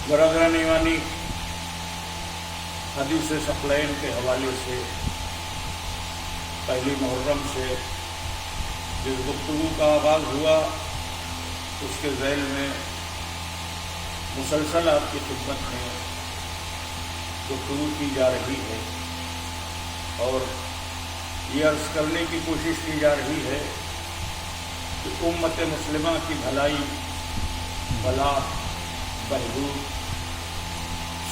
برادران ایمانی، حدیث ثقلین کے حوالے سے پہلی محرم سے جس گفتگو کا آغاز ہوا اس کے ذیل میں مسلسل آپ کی خدمت میں گفتگو کی جا رہی ہے اور یہ عرض کرنے کی کوشش کی جا رہی ہے کہ امت مسلمہ کی بھلائی، فلاح، بہبود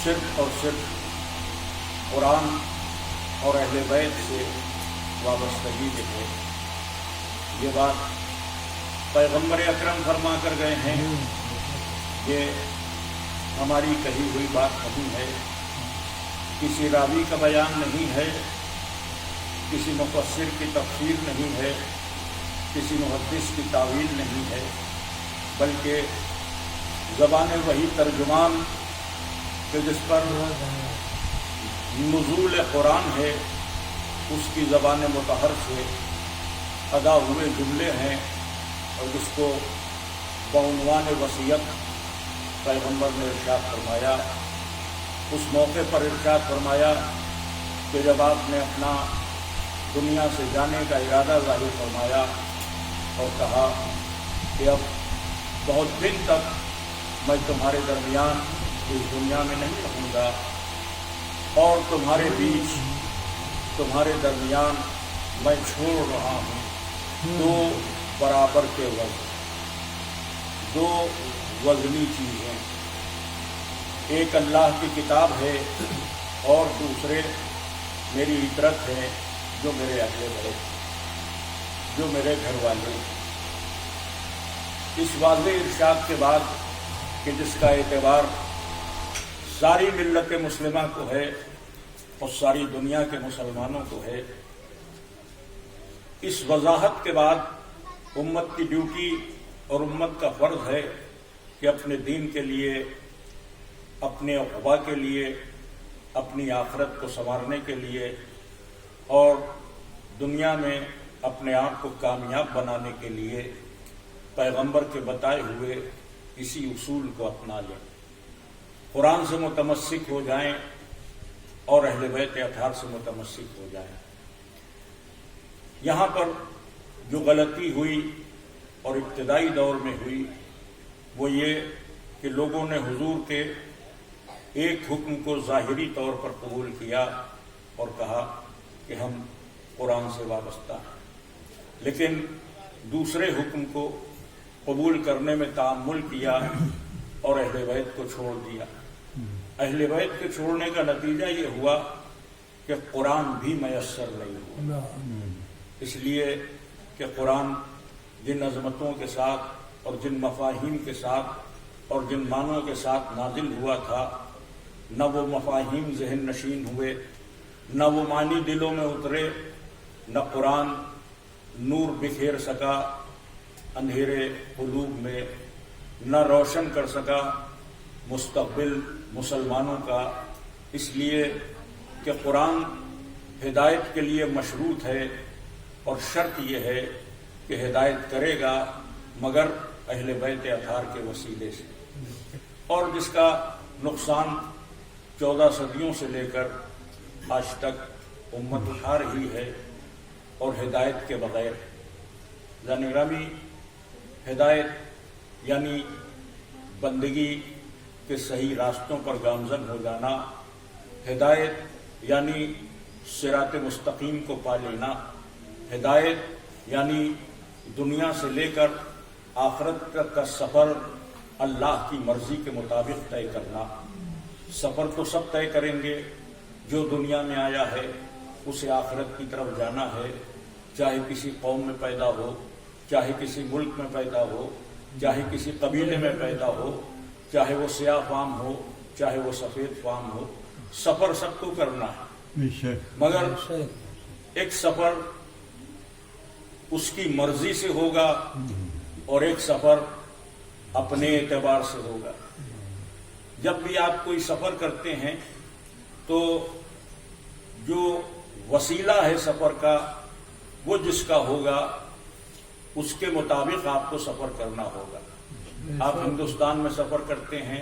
صرف اور صرف قرآن اور اہل بیت سے وابستگی ہے۔ یہ بات پیغمبر اکرم فرما کر گئے ہیں، یہ ہماری کہی ہوئی بات نہیں ہے، کسی راوی کا بیان نہیں ہے، کسی مفسر کی تفسیر نہیں ہے، کسی محدث کی تعویل نہیں ہے، بلکہ زبان وحی ترجمان کہ جس پر نزول قرآن ہے اس کی زبان مطہر سے ادا ہوئے جملے ہیں، اور جس کو بعنوان وصیت پیغمبر نے ارشاد فرمایا۔ اس موقع پر ارشاد فرمایا کہ جب آپ نے اپنا دنیا سے جانے کا ارادہ ظاہر فرمایا اور کہا کہ اب بہت دن تک میں تمہارے درمیان اس دنیا میں نہیں رہوں گا اور تمہارے بیچ، تمہارے درمیان میں چھوڑ رہا ہوں دو برابر کے وزن، دو وزنی چیزیں، ایک اللہ کی کتاب ہے اور دوسرے میری عطرت ہے جو میرے اہل بیت، جو میرے گھر والے۔ اس واضح ارشاد کے بعد کہ جس کا اعتبار ساری ملت مسلمہ کو ہے اور ساری دنیا کے مسلمانوں کو ہے، اس وضاحت کے بعد امت کی ڈیوٹی اور امت کا فرض ہے کہ اپنے دین کے لیے، اپنے عقبہ کے لیے، اپنی آخرت کو سنوارنے کے لیے اور دنیا میں اپنے آپ کو کامیاب بنانے کے لیے پیغمبر کے بتائے ہوئے اسی اصول کو اپنا لیں، قرآن سے متمسک ہو جائیں اور اہل بیت اطہار سے متمسک ہو جائیں۔ یہاں پر جو غلطی ہوئی اور ابتدائی دور میں ہوئی وہ یہ کہ لوگوں نے حضور کے ایک حکم کو ظاہری طور پر قبول کیا اور کہا کہ ہم قرآن سے وابستہ ہیں، لیکن دوسرے حکم کو قبول کرنے میں تعامل کیا اور اہل بیت کو چھوڑ دیا۔ اہل بیت کے چھوڑنے کا نتیجہ یہ ہوا کہ قرآن بھی میسر نہیں ہوا، اس لیے کہ قرآن جن عظمتوں کے ساتھ اور جن مفاہیم کے ساتھ اور جن معنوں کے ساتھ نازل ہوا تھا، نہ وہ مفاہیم ذہن نشین ہوئے، نہ وہ معنی دلوں میں اترے، نہ قرآن نور بکھیر سکا اندھیرے قلوب میں، نہ روشن کر سکا مستقبل مسلمانوں کا، اس لیے کہ قرآن ہدایت کے لیے مشروط ہے اور شرط یہ ہے کہ ہدایت کرے گا مگر اہل بیت اطہار کے وسیلے سے، اور جس کا نقصان 14 صدیوں سے لے کر آج تک امت اٹھا رہی ہے اور ہدایت کے بغیر۔ ذرا گرامی، ہدایت یعنی بندگی کے صحیح راستوں پر گامزن ہو جانا، ہدایت یعنی صراط مستقیم کو پا لینا، ہدایت یعنی دنیا سے لے کر آخرت تک کا سفر اللہ کی مرضی کے مطابق طے کرنا۔ سفر تو سب طے کریں گے، جو دنیا میں آیا ہے اسے آخرت کی طرف جانا ہے، چاہے کسی قوم میں پیدا ہو، چاہے کسی ملک میں پیدا ہو، چاہے کسی قبیلے میں پیدا ہو، چاہے وہ سیاہ فام ہو، چاہے وہ سفید فام ہو، سفر سب کو کرنا ہے، مگر ایک سفر اس کی مرضی سے ہوگا اور ایک سفر اپنے اعتبار سے ہوگا۔ جب بھی آپ کوئی سفر کرتے ہیں تو جو وسیلہ ہے سفر کا وہ جس کا ہوگا اس کے مطابق آپ کو سفر کرنا ہوگا۔ آپ ہندوستان میں سفر کرتے ہیں،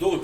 2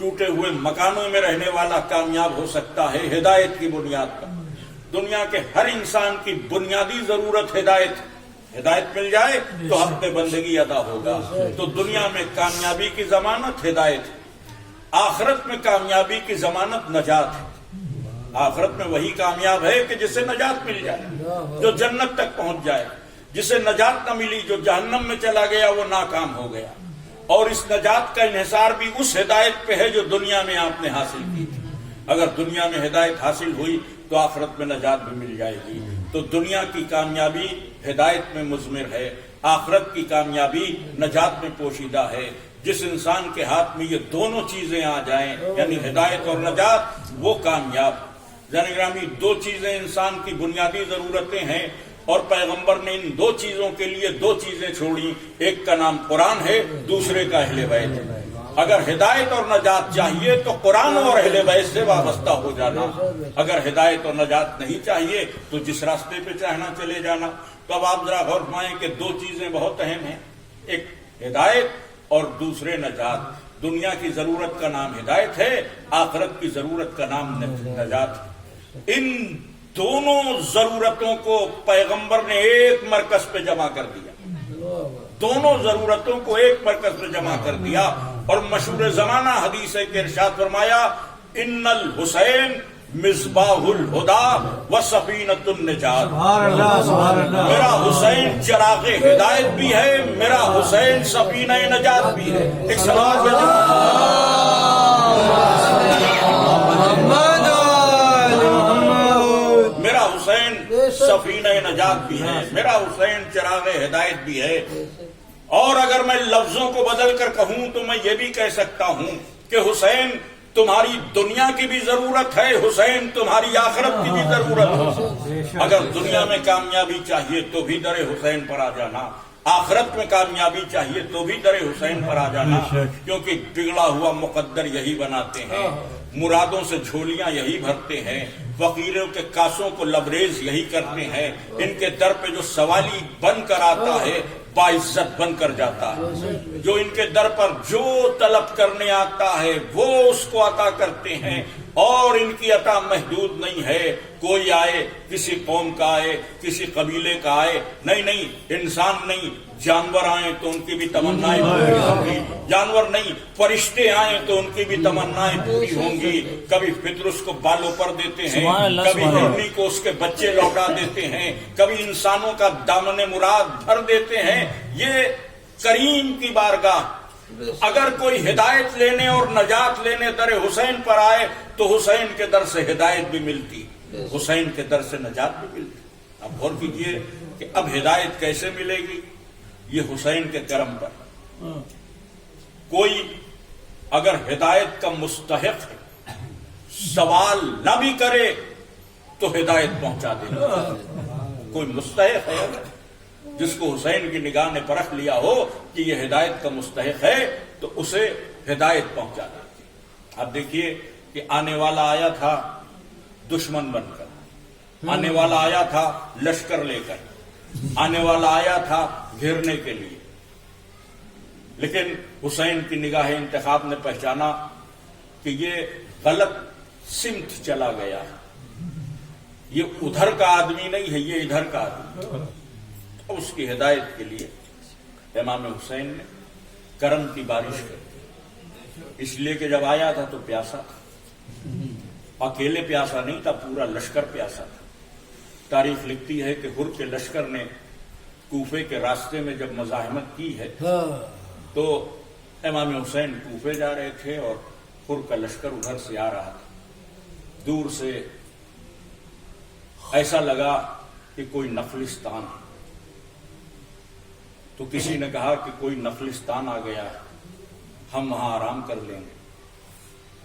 ٹوٹے ہوئے مکانوں میں رہنے والا کامیاب ہو سکتا ہے ہدایت کی بنیاد پر. دنیا کے ہر انسان کی بنیادی ضرورت ہدایت مل جائے تو حق بندگی ادا ہوگا. تو دنیا میں کامیابی کی ضمانت ہدایت ہے. آخرت میں کامیابی کی ضمانت نجات ہے. آخرت میں وہی کامیاب ہے کہ جسے نجات مل جائے، جو جنت تک پہنچ جائے. جسے نجات نہ ملی، جو جہنم میں چلا گیا، وہ ناکام ہو گیا. اور اس نجات کا انحصار بھی اس ہدایت پہ ہے جو دنیا میں آپ نے حاصل کی تھی. اگر دنیا میں ہدایت حاصل ہوئی تو آخرت میں نجات بھی مل جائے گی. تو دنیا کی کامیابی ہدایت میں مضمر ہے، آخرت کی کامیابی نجات میں پوشیدہ ہے. جس انسان کے ہاتھ میں یہ دونوں چیزیں آ جائیں، یعنی ہدایت اور نجات، وہ کامیاب. جان گرامی، دو چیزیں انسان کی بنیادی ضرورتیں ہیں اور پیغمبر نے ان دو چیزوں کے لیے دو چیزیں چھوڑی. ایک کا نام قرآن ہے، دوسرے کا اہل بیت. اگر ہدایت اور نجات چاہیے تو قرآن اور اہل بیت سے وابستہ ہو جانا. اگر ہدایت اور نجات نہیں چاہیے تو جس راستے پہ چاہنا چلے جانا. تو اب آپ ذرا غور فرمائیں کہ دو چیزیں بہت اہم ہیں، ایک ہدایت اور دوسرے نجات. دنیا کی ضرورت کا نام ہدایت ہے، آخرت کی ضرورت کا نام نجات ہے. ان دونوں ضرورتوں کو پیغمبر نے ایک مرکز پہ جمع کر دیا. دونوں ضرورتوں کو ایک مرکز پہ جمع کر دیا اور مشہور زمانہ حدیث ہے کہ ارشاد فرمایا، ان الحسین مصباح الہدی و سفینۃ النجات. سبحان اللہ سبحان اللہ. میرا حسین چراغ ہدایت بھی ہے، میرا حسین سفینہ نجات بھی ہے. ایک سلام میرا حسین سفینہ نجات بھی ہے، میرا حسین چراغ ہدایت بھی ہے. اور اگر میں لفظوں کو بدل کر کہوں تو میں یہ بھی کہہ سکتا ہوں کہ حسین تمہاری دنیا کی بھی ضرورت ہے، حسین تمہاری آخرت کی بھی ضرورت ہے. اگر دنیا میں کامیابی چاہیے تو بھی در حسین پر آ جانا، آخرت میں کامیابی چاہیے تو بھی در حسین پر آ جانا. کیونکہ بگڑا ہوا مقدر یہی بناتے ہیں، مرادوں سے جھولیاں یہی بھرتے ہیں، فقیروں کے کاسوں کو لبریز یہی کرتے ہیں. ان کے در پہ جو سوالی بن کر آتا ہے باعزت بن کر جاتا ہے. جو ان کے در پر جو طلب کرنے آتا ہے وہ اس کو عطا کرتے ہیں، اور ان کی عطا محدود نہیں ہے. کوئی آئے، کسی قوم کا آئے، کسی قبیلے کا آئے، نہیں، انسان نہیں، جانور آئیں تو ان کی بھی تمنائیں پوری ہوں گی. جانور نہیں، فرشتے آئیں تو ان کی بھی تمنائیں پوری ہوں گی. کبھی فطر اس کو بالوں پر دیتے ہیں، کبھی ہرنی کو اس کے بچے لوٹا دیتے ہیں، کبھی انسانوں کا دامن مراد بھر دیتے ہیں. یہ کریم کی بارگاہ. اگر کوئی ہدایت لینے اور نجات لینے در حسین پر آئے تو حسین کے در سے ہدایت بھی ملتی، حسین کے در سے نجات بھی ملتی. اب غور کیجئے کہ اب ہدایت کیسے ملے گی؟ یہ حسین کے کرم پر. کوئی اگر ہدایت کا مستحق ہے، سوال نہ بھی کرے تو ہدایت پہنچا دے. کوئی مستحق ہے جس کو حسین کی نگاہ نے پرکھ لیا ہو کہ یہ ہدایت کا مستحق ہے تو اسے ہدایت پہنچا دیتی. اب دیکھیے کہ آنے والا آیا تھا دشمن بن کر، آنے والا آیا تھا لشکر لے کر، آنے والا آیا تھا گھیرنے کے لیے. لیکن حسین کی نگاہ انتخاب نے پہچانا کہ یہ غلط سمت چلا گیا، یہ ادھر کا آدمی نہیں ہے، یہ ادھر کا آدمی. اس کی ہدایت کے لیے امام حسین نے کرم کی بارش کی. اس لیے کہ جب آیا تھا تو پیاسا تھا، اکیلے پیاسا نہیں تھا، پورا لشکر پیاسا تھا. تاریخ لکھتی ہے کہ حر کے لشکر نے کوفے کے راستے میں جب مزاحمت کی ہے تو امام حسین کوفے جا رہے تھے اور حر کا لشکر ادھر سے آ رہا تھا. دور سے ایسا لگا کہ کوئی نخلستان ہے. تو کسی نے کہا کہ کوئی نخلستان آ گیا ہے، ہم وہاں آرام کر لیں گے.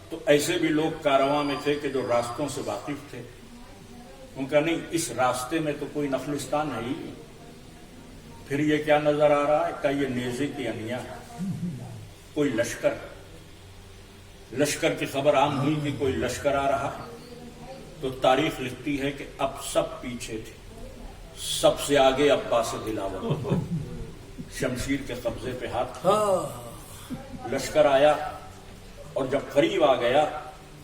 تو ایسے بھی لوگ کارواں میں تھے کہ جو راستوں سے واقف تھے. ان کا نہیں، اس راستے میں تو کوئی نخلستان ہے ہی نہیں. پھر یہ کیا نظر آ رہا ہے کہ یہ نیزے کی انیا ہے، کوئی لشکر. لشکر کی خبر عام ہوئی کہ کوئی لشکر آ رہا ہے تو تاریخ لکھتی ہے کہ اب سب پیچھے تھے، سب سے آگے عباس دلاور شمشیر کے قبضے پہ ہاتھ. لشکر آیا اور جب قریب آ گیا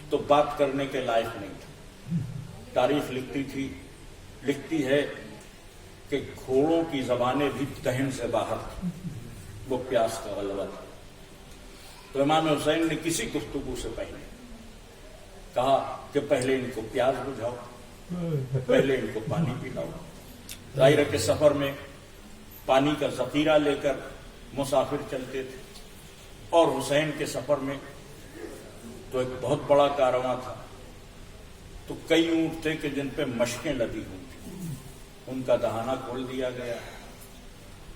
تو بات کرنے کے لائق نہیں تھا. تاریخ لکھتی ہے کہ گھوڑوں کی زبانیں بھی دہن سے باہر تھیں. وہ پیاس کا غلبہ تھا. تو امام حسین نے کسی گفتگو سے پہلے کہا کہ پہلے ان کو پیاس بجھاؤ، پہلے ان کو پانی پلاؤ. ظاہر کے سفر میں پانی کا ذخیرہ لے کر مسافر چلتے تھے، اور حسین کے سفر میں تو ایک بہت بڑا کارواں تھا. تو کئی اونٹ تھے کہ جن پہ مشقیں لدی ہوئی تھیں. ان کا دہانہ کھول دیا گیا،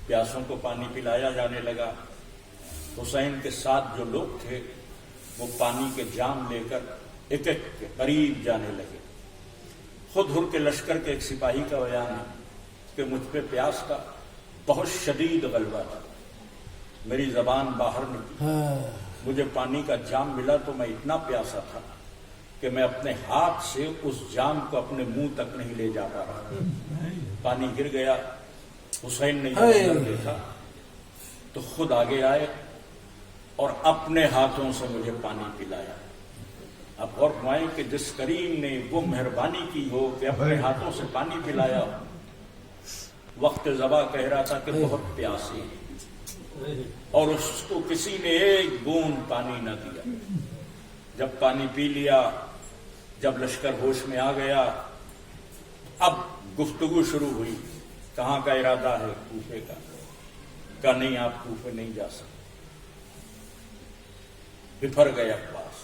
پیاسوں کو پانی پلایا جانے لگا. حسین کے ساتھ جو لوگ تھے وہ پانی کے جام لے کر ایک ایک کے قریب جانے لگے. خود ہر کے لشکر کے ایک سپاہی کا بیان ہے کہ مجھ پہ پیاس کا بہت شدید غلبہ تھا، میری زبان باہر نکلی، مجھے پانی کا جام ملا تو میں اتنا پیاسا تھا کہ میں اپنے ہاتھ سے اس جام کو اپنے منہ تک نہیں لے جا پا رہا. پانی گر گیا. حسین نے یہ منظر دیکھا تو خود آگے آئے اور اپنے ہاتھوں سے مجھے پانی پلایا. اب غور فرمائیں کہ جس کریم نے وہ مہربانی کی ہو کہ اپنے ہاتھوں سے پانی پلایا ہو. وقت ذبح کہہ رہا تھا کہ بہت پیاسی ہے، اور اس کو کسی نے ایک بوند پانی نہ دیا. جب پانی پی لیا، جب لشکر ہوش میں آ گیا، اب گفتگو شروع ہوئی. کہاں کا ارادہ ہے؟ کوفے کا. کہا نہیں، آپ کوفے نہیں جا سکتے. بفر گئے عباس،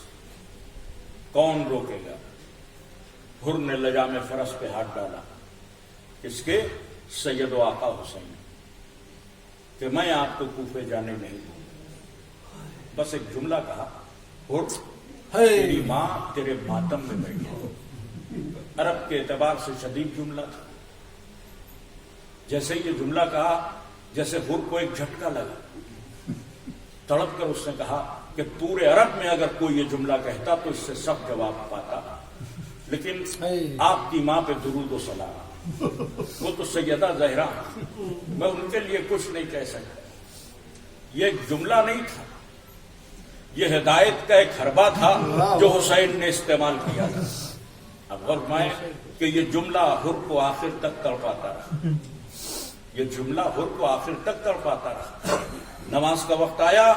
کون روکے گا؟ حر نے لجام فرس پہ ہاتھ ڈالا، اس کے سید و آقا حسین، کہ میں آپ کو کوفے جانے نہیں دوں گا. بس ایک جملہ کہا، حر تیری ماں تیرے ماتم میں بیٹھی. عرب کے اعتبار سے شدید جملہ تھا. جیسے یہ جملہ کہا، جیسے حر کو ایک جھٹکا لگا. تڑپ کر اس نے کہا کہ پورے عرب میں اگر کوئی یہ جملہ کہتا تو اس سے سب جواب پاتا، لیکن آپ کی ماں پہ درود و سلام، وہ تو سیدہ زہرا، میں ان کے لیے کچھ نہیں کہہ سکتا. یہ ایک جملہ نہیں تھا، یہ ہدایت کا ایک حربہ تھا جو حسین نے استعمال کیا تھا. اب غور فرمائیں کہ یہ جملہ حر کو آخر تک تڑپاتا رہا. یہ جملہ حر کو آخر تک تڑپاتا رہا. نماز کا وقت آیا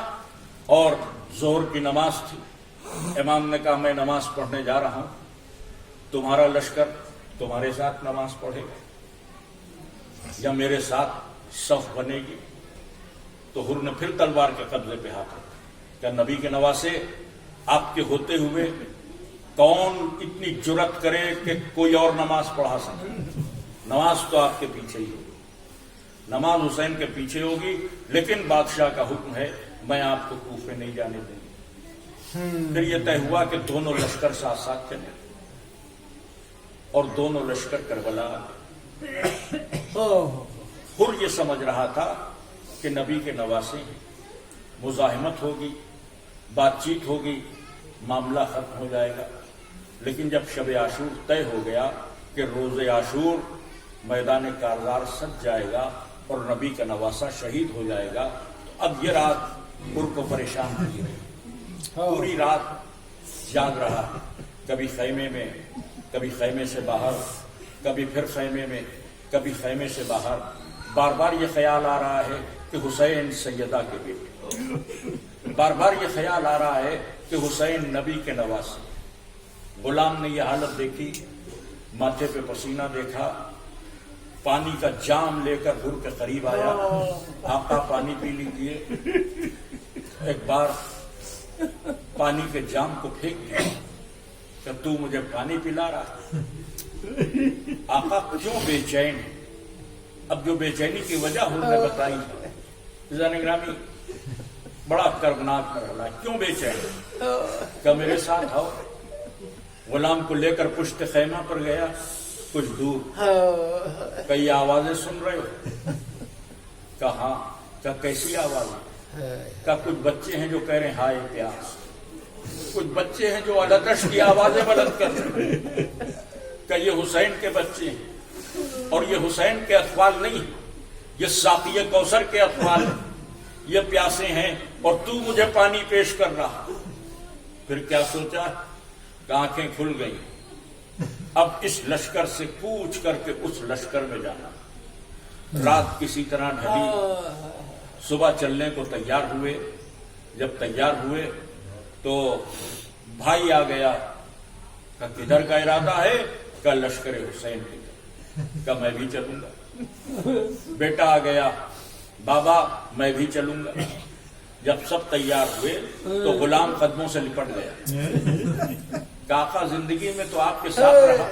اور ظہر کی نماز تھی. امام نے کہا میں نماز پڑھنے جا رہا ہوں، تمہارا لشکر تمہارے ساتھ نماز پڑھے گا یا میرے ساتھ صف بنے گی؟ تو حر نے پھر تلوار کے قبضے پہ ہاتھ رکھا. کیا نبی کے نواسے آپ کے ہوتے ہوئے کون اتنی جرت کرے کہ کوئی اور نماز پڑھا سکے؟ نماز تو آپ کے پیچھے ہی ہوگی، نماز حسین کے پیچھے ہوگی، لیکن بادشاہ کا حکم ہے میں آپ کو کوفے نہیں جانے دوں گی. پھر یہ طے ہوا کہ دونوں لشکر ساتھ ساتھ چلے اور دونوں لشکر کربلا. حر یہ سمجھ رہا تھا کہ نبی کے نواسے مزاحمت ہوگی، بات چیت ہوگی، معاملہ ختم ہو جائے گا. لیکن جب شب عاشور طے ہو گیا کہ روز عاشور میدان کارزار سج جائے گا اور نبی کا نواسا شہید ہو جائے گا، تو اب یہ رات حر کو پریشان کی رہی. پوری رات جاگ رہا، کبھی خیمے میں، کبھی خیمے سے باہر، کبھی پھر خیمے میں، کبھی خیمے سے باہر. بار بار یہ خیال آ رہا ہے کہ حسین سیدہ کے بیٹے، بار بار یہ خیال آ رہا ہے کہ حسین نبی کے نواسے. غلام نے یہ حالت دیکھی، ماتھے پہ پسینہ دیکھا، پانی کا جام لے کر حر کے قریب آیا. آقا پانی پی لیجیے. ایک بار پانی کے جام کو پھینک دیا کہ تو مجھے پانی پلا رہا. آقا کیوں بے چین؟ اب جو بے چینی کی وجہ حر نے بتائی ہے، عزیزان گرامی بڑا کربناک مرحلہ. کیوں بے چین؟ کہ میرے ساتھ آؤ. غلام کو لے کر پشت خیمہ پر گیا، کچھ دور. کئی آوازیں سن رہے ہو؟ کہاں؟ کہ کیسی آوازیں؟ کہ کچھ بچے ہیں جو کہہ رہے ہیں ہائے پیاس، کچھ بچے ہیں جو الکش کی آوازیں بلند کر رہے ہیں. کہ یہ حسین کے بچے ہیں، اور یہ حسین کے اطفال نہیں، یہ ساقی کوثر کے اطفال ہیں. یہ پیاسے ہیں اور تو مجھے پانی پیش کر رہا. پھر کیا سوچا کہ آنکھیں کھل گئی، اب اس لشکر سے کوچ کر کے اس لشکر میں جانا۔ رات کسی طرح ڈھلی، صبح چلنے کو تیار ہوئے۔ جب تیار ہوئے تو بھائی آ گیا، کہ کدھر کا ارادہ ہے؟ کہ لشکر حسین کی طرف۔ کہ میں بھی چلوں گا۔ بیٹا آ گیا، بابا میں بھی چلوں گا۔ جب سب تیار ہوئے تو غلام قدموں سے لپٹ گیا، کہ آقا زندگی میں تو آپ کے ساتھ رہا،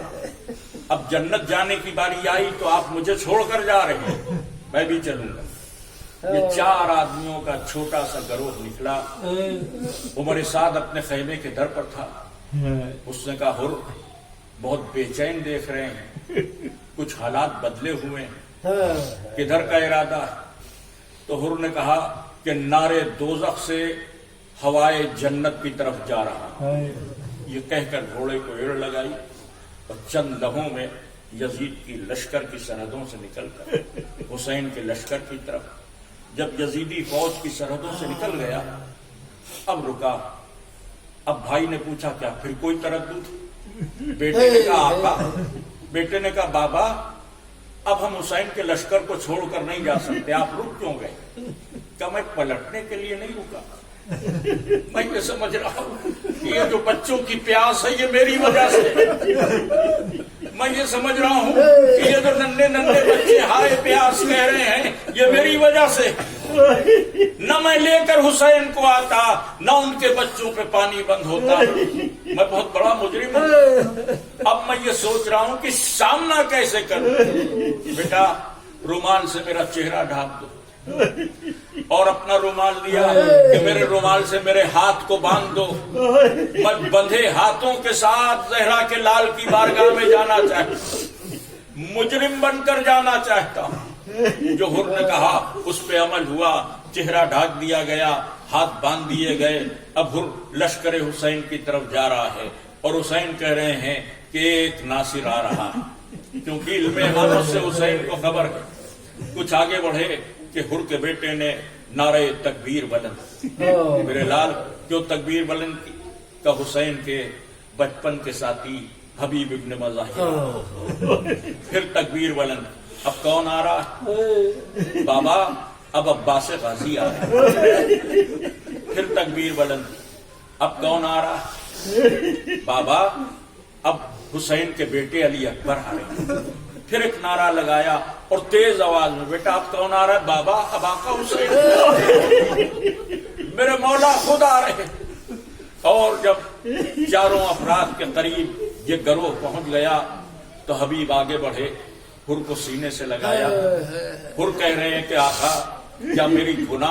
اب جنت جانے کی باری آئی تو آپ مجھے چھوڑ کر جا رہے ہیں، میں بھی چلوں گا۔ یہ 4 آدمیوں کا چھوٹا سا گروہ نکلا۔ عمر سعد اپنے خیمے کے در پر تھا۔ اس نے کہا حر بہت بے چین دیکھ رہے ہیں، کچھ حالات بدلے ہوئے ہیں، کدھر کا ارادہ ہے؟ تو حر نے کہا کہ نارے دوزخ سے ہوائے جنت کی طرف جا رہا۔ یہ کہہ کر گھوڑے کو ایڑ لگائی اور چند لمحوں میں یزید کی لشکر کی سرحدوں سے نکل کر حسین کے لشکر کی طرف۔ جب یزیدی فوج کی سرحدوں سے نکل گیا، اب رکا۔ اب بھائی نے پوچھا کیا پھر کوئی تردد؟ بیٹے نے کہا آقا، بیٹے نے کہا بابا اب ہم حسین کے لشکر کو چھوڑ کر نہیں جا سکتے، آپ رک کیوں گئے؟ کہ میں پلٹنے کے لیے نہیں رکا، میں یہ سمجھ رہا ہوں کہ یہ جو بچوں کی پیاس ہے یہ میری وجہ سے، میں یہ سمجھ رہا ہوں کہ یہ جو ننھے ننھے بچے ہائے پیاس کہہ رہے ہیں یہ میری وجہ سے۔ نہ میں لے کر حسین کو آتا، نہ ان کے بچوں پہ پانی بند ہوتا، میں بہت بڑا مجرم ہوں۔ اب میں یہ سوچ رہا ہوں کہ سامنا کیسے کروں۔ بیٹا رومال سے میرا چہرہ ڈھانپ دو، اور اپنا رومال دیا کہ میرے رومال سے میرے ہاتھ کو باندھ دو، میں بندھے ہاتھوں کے ساتھ زہرا کے لال کی بارگاہ میں جانا چاہتا ہوں، مجرم بن کر جانا چاہتا ہوں۔ جو حر نے کہا اس پہ عمل ہوا، چہرہ ڈھانک دیا گیا، ہاتھ باندھ دیے گئے۔ اب حر لشکر حسین کی طرف جا رہا ہے اور حسین کہہ رہے ہیں کہ ایک ناصر آ رہا ہے، کیونکہ علم امامت سے حسین کو خبر ہے۔ کچھ آگے بڑھے کہ حر کے بیٹے نے نعرہ تکبیر بلند، میرے لال کیوں تکبیر بلند کی؟ کہ حسین کے بچپن کے ساتھی حبیب ابن مظاہر۔ پھر تکبیر بلند۔ اب کون آ رہا ہے؟ بابا اب عباس غازی آ رہا ہے۔ پھر تکبیر بلند۔ اب کون آ رہا ہے؟ بابا اب حسین کے بیٹے علی اکبر آ رہے ہیں۔ پھر ایک نعرہ لگایا اور تیز آواز میں، بیٹا اب کون آ رہا ہے؟ بابا اب آقا حسین، میرے مولا خود آ رہے ہیں۔ اور جب 4 افراد کے قریب یہ گروہ پہنچ گیا تو حبیب آگے بڑھے، حر کو سینے سے لگایا۔ حر کہہ رہے ہیں کہ آقا کیا میری گناہ